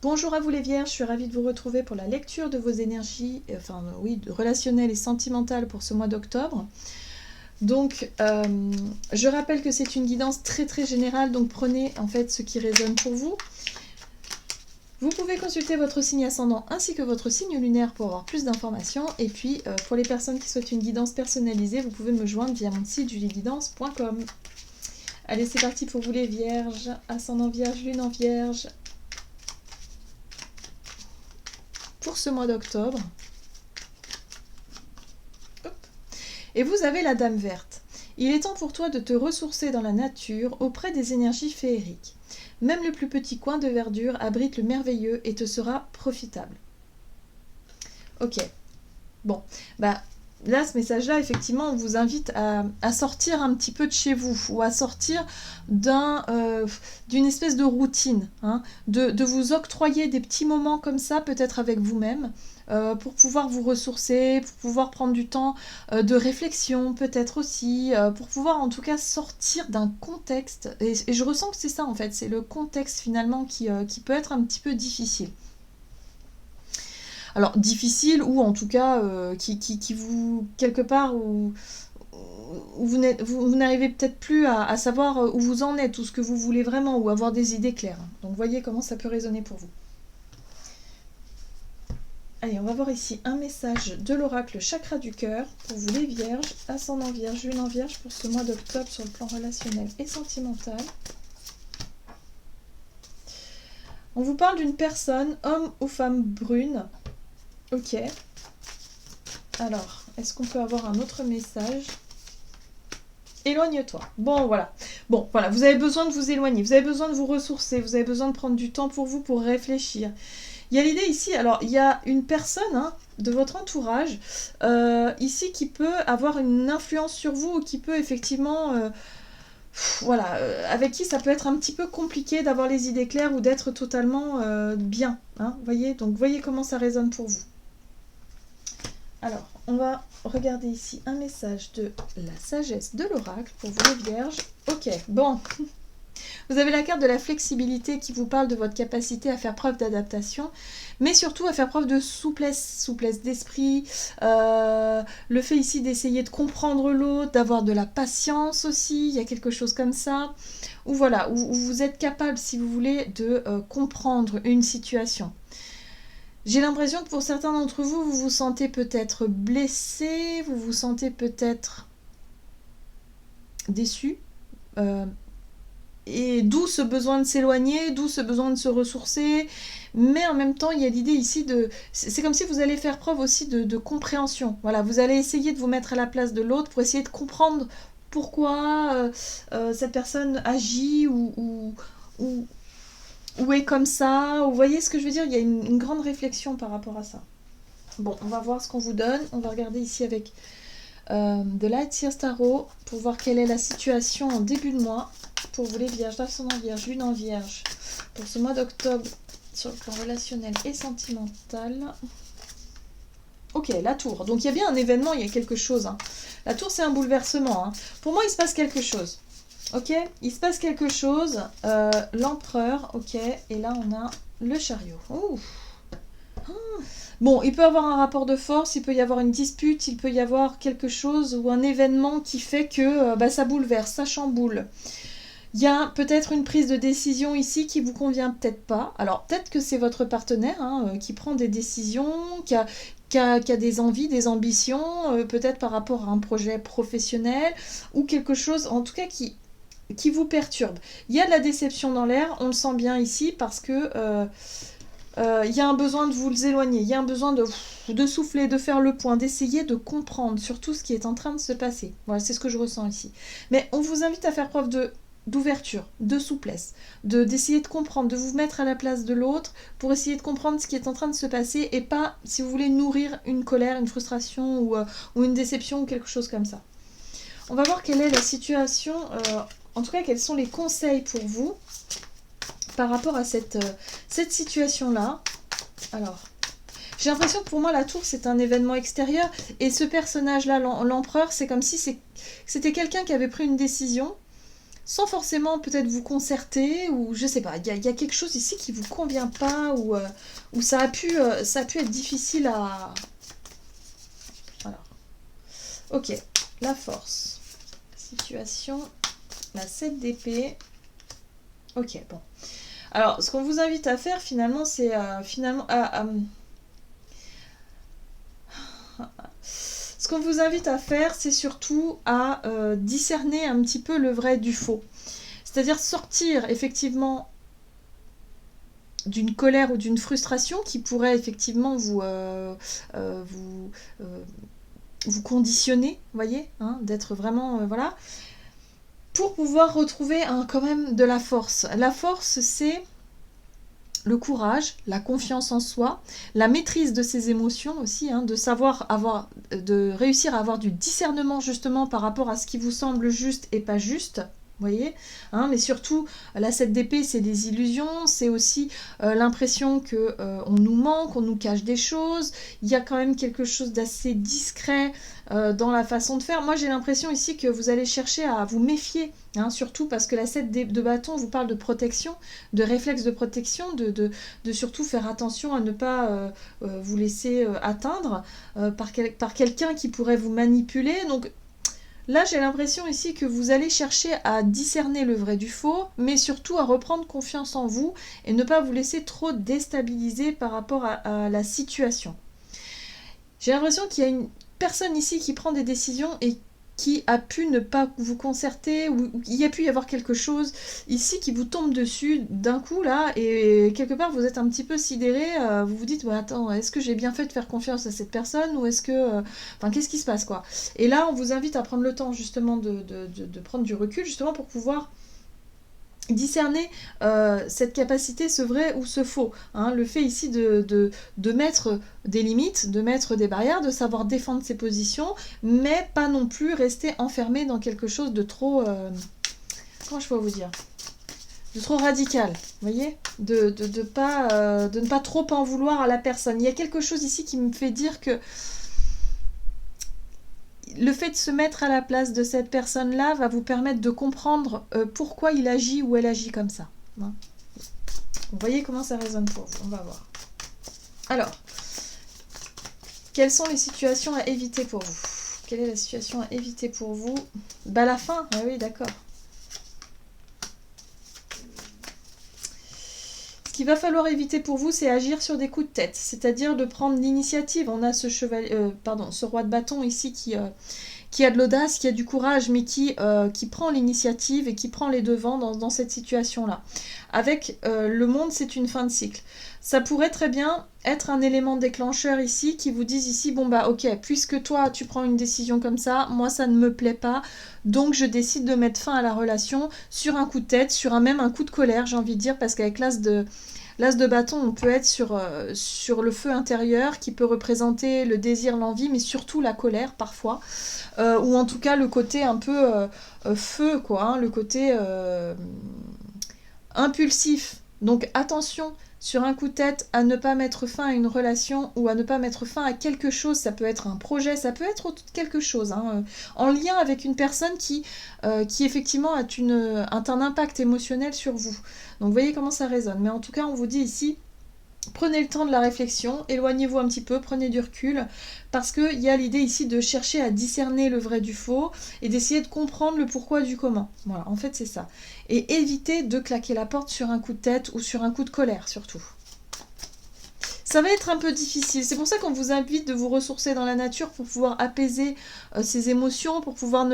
Bonjour à vous les Vierges, je suis ravie de vous retrouver pour la lecture de vos énergies, relationnelles et sentimentales pour ce mois d'octobre. Donc, je rappelle que c'est une guidance très très générale, donc prenez en fait ce qui résonne pour vous. Vous pouvez consulter votre signe ascendant ainsi que votre signe lunaire pour avoir plus d'informations. Et puis, pour les personnes qui souhaitent une guidance personnalisée, vous pouvez me joindre via mon site julieguidance.com. Allez, c'est parti pour vous les Vierges, ascendant Vierge, lune en Vierge. Pour ce mois d'octobre. Et vous avez la Dame verte. Il est temps pour toi de te ressourcer dans la nature auprès des énergies féeriques. Même le plus petit coin de verdure abrite le merveilleux et te sera profitable. Ok. Bon, là, ce message-là, effectivement, on vous invite à sortir un petit peu de chez vous ou à sortir d'une espèce de routine, hein, de vous octroyer des petits moments comme ça, peut-être avec vous-même, pour pouvoir vous ressourcer, pour pouvoir prendre du temps de réflexion, peut-être aussi, pour pouvoir en tout cas sortir d'un contexte. Et je ressens que c'est ça, en fait, c'est le contexte finalement qui peut être un petit peu difficile. Alors, difficile ou en tout cas qui vous, quelque part, où vous n'arrivez peut-être plus à savoir où vous en êtes, ou ce que vous voulez vraiment, ou avoir des idées claires. Donc, voyez comment ça peut résonner pour vous. Allez, on va voir ici un message de l'oracle Chakra du Cœur pour vous les Vierges, ascendant Vierge, lune en Vierge pour ce mois d'octobre sur le plan relationnel et sentimental. On vous parle d'une personne, homme ou femme brune. Ok. Alors, est-ce qu'on peut avoir un autre message? Éloigne-toi. Bon, voilà. Bon, voilà, vous avez besoin de vous éloigner, vous avez besoin de vous ressourcer, vous avez besoin de prendre du temps pour vous, pour réfléchir. Il y a l'idée ici, alors, il y a une personne de votre entourage, ici, qui peut avoir une influence sur vous, ou qui peut effectivement... avec qui ça peut être un petit peu compliqué d'avoir les idées claires ou d'être totalement bien. Hein, voyez, donc, voyez comment ça résonne pour vous. Alors, on va regarder ici un message de la sagesse de l'oracle pour vous les Vierges. Ok, bon. Vous avez la carte de la flexibilité qui vous parle de votre capacité à faire preuve d'adaptation, mais surtout à faire preuve de souplesse d'esprit, le fait ici d'essayer de comprendre l'autre, d'avoir de la patience aussi, il y a quelque chose comme ça, où voilà, où vous êtes capable, si vous voulez, de comprendre une situation. J'ai l'impression que pour certains d'entre vous, vous vous sentez peut-être blessé, vous vous sentez peut-être déçu, et d'où ce besoin de s'éloigner, d'où ce besoin de se ressourcer, mais en même temps, il y a l'idée ici de... C'est comme si vous allez faire preuve aussi de compréhension. Voilà, vous allez essayer de vous mettre à la place de l'autre pour essayer de comprendre pourquoi cette personne agit ou est comme ça. Vous voyez ce que je veux dire? Il y a une grande réflexion par rapport à ça. Bon, on va voir ce qu'on vous donne. On va regarder ici avec de Light Seers Tarot pour voir quelle est la situation en début de mois pour vous les Vierges, ascendant Vierge, lune en Vierge, pour ce mois d'octobre sur le plan relationnel et sentimental. Ok, la tour. Donc il y a bien un événement, il y a quelque chose. Hein. La tour, c'est un bouleversement. Hein. Pour moi, il se passe quelque chose. Ok, il se passe quelque chose. L'empereur, ok. Et là, on a le chariot. Ouh. Bon, il peut y avoir un rapport de force, il peut y avoir une dispute, il peut y avoir quelque chose ou un événement qui fait que ça bouleverse, ça chamboule. Il y a peut-être une prise de décision ici qui vous convient peut-être pas. Alors peut-être que c'est votre partenaire qui prend des décisions, qui a des envies, des ambitions, peut-être par rapport à un projet professionnel ou quelque chose en tout cas qui vous perturbe. Il y a de la déception dans l'air, on le sent bien ici parce que il y a un besoin de vous éloigner, il y a un besoin de souffler, de faire le point, d'essayer de comprendre surtout ce qui est en train de se passer. Voilà, c'est ce que je ressens ici. Mais on vous invite à faire preuve d'ouverture, de souplesse, d'essayer de comprendre, de vous mettre à la place de l'autre pour essayer de comprendre ce qui est en train de se passer et pas, si vous voulez, nourrir une colère, une frustration ou une déception ou quelque chose comme ça. On va voir quelle est la situation, en tout cas quels sont les conseils pour vous par rapport à cette situation-là. Alors, j'ai l'impression que pour moi, la tour, c'est un événement extérieur. Et ce personnage-là, l'empereur, c'est comme si c'était quelqu'un qui avait pris une décision. sans forcément peut-être vous concerter, ou je sais pas, il y a quelque chose ici qui vous convient pas, ou ça a pu être difficile à... Alors, ok, la force, situation, la 7 d'épée, ok, bon. Alors, ce qu'on vous invite à faire finalement, c'est ce qu'on vous invite à faire, c'est surtout à discerner un petit peu le vrai du faux. C'est-à-dire sortir effectivement d'une colère ou d'une frustration qui pourrait effectivement vous conditionner, voyez, hein, d'être vraiment, voilà, pour pouvoir retrouver quand même de la force. La force, c'est le courage, la confiance en soi, la maîtrise de ses émotions aussi, hein, de réussir à avoir du discernement justement par rapport à ce qui vous semble juste et pas juste. Vous voyez, hein, mais surtout, la 7 d'épée, c'est des illusions, c'est aussi l'impression que on nous manque, on nous cache des choses. Il y a quand même quelque chose d'assez discret dans la façon de faire. Moi, j'ai l'impression ici que vous allez chercher à vous méfier, hein, surtout parce que la 7 de bâton vous parle de protection, de réflexe de protection, de surtout faire attention à ne pas vous laisser atteindre par quelqu'un qui pourrait vous manipuler. Donc, là, j'ai l'impression ici que vous allez chercher à discerner le vrai du faux, mais surtout à reprendre confiance en vous et ne pas vous laisser trop déstabiliser par rapport à la situation. J'ai l'impression qu'il y a une personne ici qui prend des décisions et qui a pu ne pas vous concerter, ou il y a pu y avoir quelque chose ici qui vous tombe dessus d'un coup là, et quelque part vous êtes un petit peu sidéré, vous vous dites, attends, est-ce que j'ai bien fait de faire confiance à cette personne, ou est-ce que... Enfin, qu'est-ce qui se passe, quoi? Et là, on vous invite à prendre le temps justement de prendre du recul, justement pour pouvoir discerner cette capacité, ce vrai ou ce faux, hein, le fait ici de mettre des limites, de mettre des barrières, de savoir défendre ses positions, mais pas non plus rester enfermé dans quelque chose de trop, comment je peux vous dire, de trop radical, vous voyez, de ne pas trop en vouloir à la personne. Il y a quelque chose ici qui me fait dire que le fait de se mettre à la place de cette personne-là va vous permettre de comprendre pourquoi il agit ou elle agit comme ça. Hein. Vous voyez comment ça résonne pour vous, on va voir. Alors, quelles sont les situations à éviter pour vous? Quelle est la situation à éviter pour vous? Bah la fin, ah oui d'accord. Ce qu'il va falloir éviter pour vous, c'est agir sur des coups de tête, c'est-à-dire de prendre l'initiative. On a ce roi de bâton ici qui a de l'audace, qui a du courage, mais qui prend l'initiative et qui prend les devants dans cette situation-là. Avec le monde, c'est une fin de cycle. Ça pourrait très bien être un élément déclencheur ici qui vous dise ici, bon bah ok, puisque toi tu prends une décision comme ça, moi ça ne me plaît pas, donc je décide de mettre fin à la relation sur un coup de tête, sur même un coup de colère, j'ai envie de dire, parce qu'avec l'as de bâton, on peut être sur le feu intérieur qui peut représenter le désir, l'envie, mais surtout la colère parfois. Ou en tout cas le côté un peu feu, quoi, hein, le côté impulsif. Donc attention sur un coup de tête à ne pas mettre fin à une relation ou à ne pas mettre fin à quelque chose. Ça peut être un projet, ça peut être quelque chose, hein, en lien avec une personne qui effectivement a un impact émotionnel sur vous. Donc vous voyez comment ça résonne. Mais en tout cas, on vous dit ici, prenez le temps de la réflexion, éloignez-vous un petit peu, prenez du recul, parce qu'il y a l'idée ici de chercher à discerner le vrai du faux et d'essayer de comprendre le pourquoi du comment. Voilà, en fait c'est ça. Et évitez de claquer la porte sur un coup de tête ou sur un coup de colère surtout. Ça va être un peu difficile, c'est pour ça qu'on vous invite de vous ressourcer dans la nature pour pouvoir apaiser ces émotions, pour pouvoir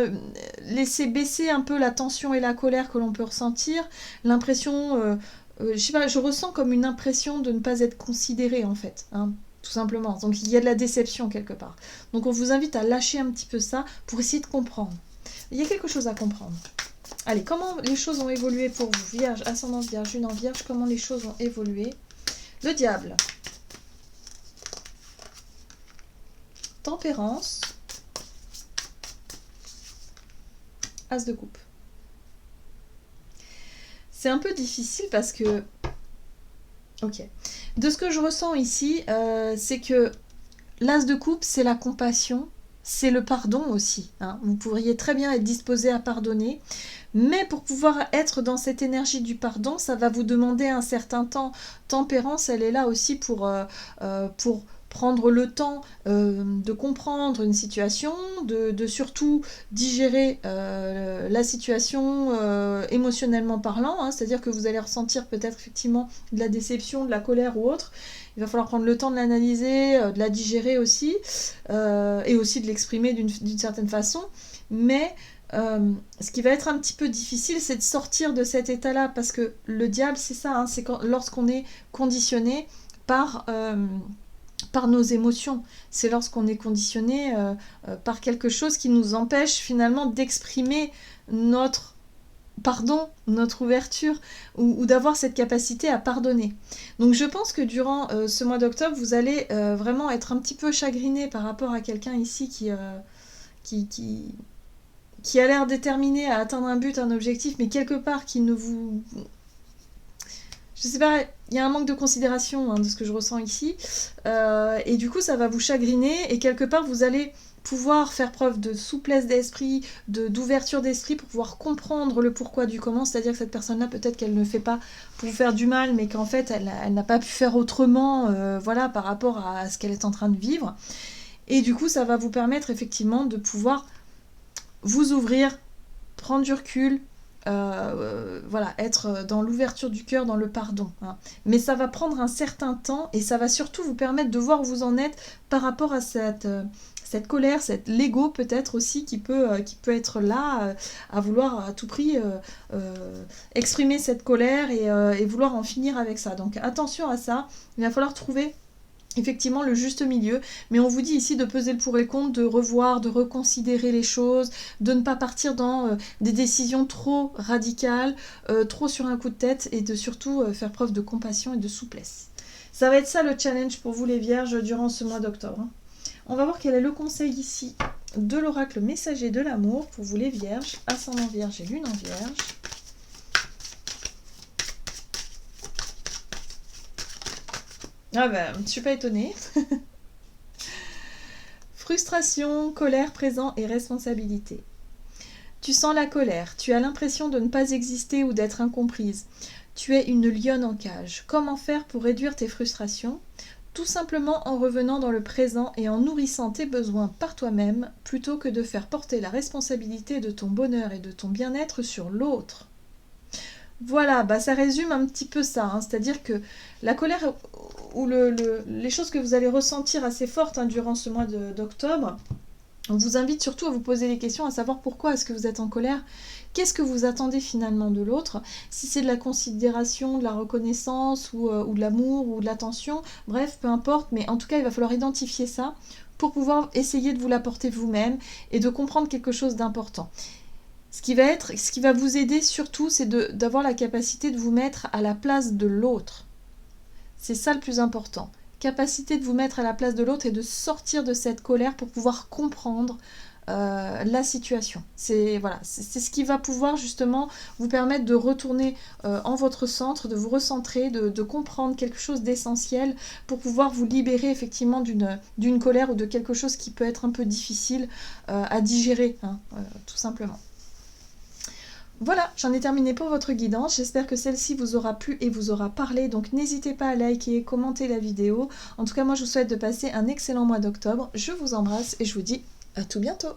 laisser baisser un peu la tension et la colère que l'on peut ressentir, l'impression... je sais pas, je ressens comme une impression de ne pas être considérée en fait, hein, tout simplement. Donc il y a de la déception quelque part. Donc on vous invite à lâcher un petit peu ça pour essayer de comprendre. Il y a quelque chose à comprendre. Allez, comment les choses ont évolué pour vous? Vierge, ascendant Vierge, Lune en Vierge, comment les choses ont évolué? Le diable. Tempérance. As de coupe. C'est un peu difficile parce que... Ok. De ce que je ressens ici, c'est que l'as de coupe, c'est la compassion, c'est le pardon aussi. Hein. Vous pourriez très bien être disposé à pardonner, Mais pour pouvoir être dans cette énergie du pardon, ça va vous demander un certain temps. Tempérance, elle est là aussi pour prendre le temps de comprendre une situation, de surtout digérer la situation émotionnellement parlant, hein, c'est-à-dire que vous allez ressentir peut-être effectivement de la déception, de la colère ou autre. Il va falloir prendre le temps de l'analyser, de la digérer aussi, et aussi de l'exprimer d'une certaine façon. Mais ce qui va être un petit peu difficile, c'est de sortir de cet état-là, parce que le diable, c'est ça, hein, c'est lorsqu'on est conditionné par nos émotions. C'est lorsqu'on est conditionné par quelque chose qui nous empêche finalement d'exprimer notre pardon, notre ouverture, ou d'avoir cette capacité à pardonner. Donc je pense que durant ce mois d'octobre, vous allez vraiment être un petit peu chagriné par rapport à quelqu'un ici qui a l'air déterminé à atteindre un but, un objectif, mais quelque part qui ne vous... Je sais pas, il y a un manque de considération de ce que je ressens ici, et du coup ça va vous chagriner, et quelque part vous allez pouvoir faire preuve de souplesse d'esprit, d'ouverture d'esprit pour pouvoir comprendre le pourquoi du comment, c'est-à-dire que cette personne-là, peut-être qu'elle ne fait pas pour vous faire du mal, mais qu'en fait elle n'a pas pu faire autrement, voilà, par rapport à ce qu'elle est en train de vivre. Et du coup ça va vous permettre effectivement de pouvoir vous ouvrir, prendre du recul, voilà, être dans l'ouverture du cœur, dans le pardon. Hein. Mais ça va prendre un certain temps, et ça va surtout vous permettre de voir où vous en êtes par rapport à cette colère, cette l'ego peut-être aussi qui peut être là, à vouloir à tout prix exprimer cette colère et vouloir en finir avec ça. Donc attention à ça, il va falloir trouver effectivement le juste milieu, mais on vous dit ici de peser le pour et le contre, de revoir, de reconsidérer les choses, de ne pas partir dans des décisions trop radicales, trop sur un coup de tête, et de surtout faire preuve de compassion et de souplesse. Ça va être ça le challenge pour vous les vierges durant ce mois d'octobre. Hein. On va voir quel est le conseil ici de l'oracle messager de l'amour pour vous les vierges, ascendant vierge et lune en vierge. Ah ben, je suis pas étonnée. Frustration, colère, présent et responsabilité. Tu sens la colère, tu as l'impression de ne pas exister ou d'être incomprise. Tu es une lionne en cage. Comment faire pour réduire tes frustrations ? Tout simplement en revenant dans le présent et en nourrissant tes besoins par toi-même, plutôt que de faire porter la responsabilité de ton bonheur et de ton bien-être sur l'autre. Voilà, bah ça résume un petit peu ça, hein. C'est-à-dire que la colère ou les choses que vous allez ressentir assez fortes durant ce mois d'octobre, on vous invite surtout à vous poser les questions, à savoir pourquoi est-ce que vous êtes en colère, qu'est-ce que vous attendez finalement de l'autre, si c'est de la considération, de la reconnaissance ou de l'amour ou de l'attention, bref, peu importe, mais en tout cas il va falloir identifier ça pour pouvoir essayer de vous l'apporter vous-même et de comprendre quelque chose d'important. Ce qui va vous aider surtout, c'est d'avoir la capacité de vous mettre à la place de l'autre. C'est ça le plus important. Capacité de vous mettre à la place de l'autre et de sortir de cette colère pour pouvoir comprendre la situation. C'est ce qui va pouvoir justement vous permettre de retourner en votre centre, de vous recentrer, de comprendre quelque chose d'essentiel pour pouvoir vous libérer effectivement d'une colère ou de quelque chose qui peut être un peu difficile à digérer, tout simplement. Voilà, j'en ai terminé pour votre guidance. J'espère que celle-ci vous aura plu et vous aura parlé. Donc n'hésitez pas à liker, commenter la vidéo. En tout cas, moi je vous souhaite de passer un excellent mois d'octobre. Je vous embrasse et je vous dis à tout bientôt.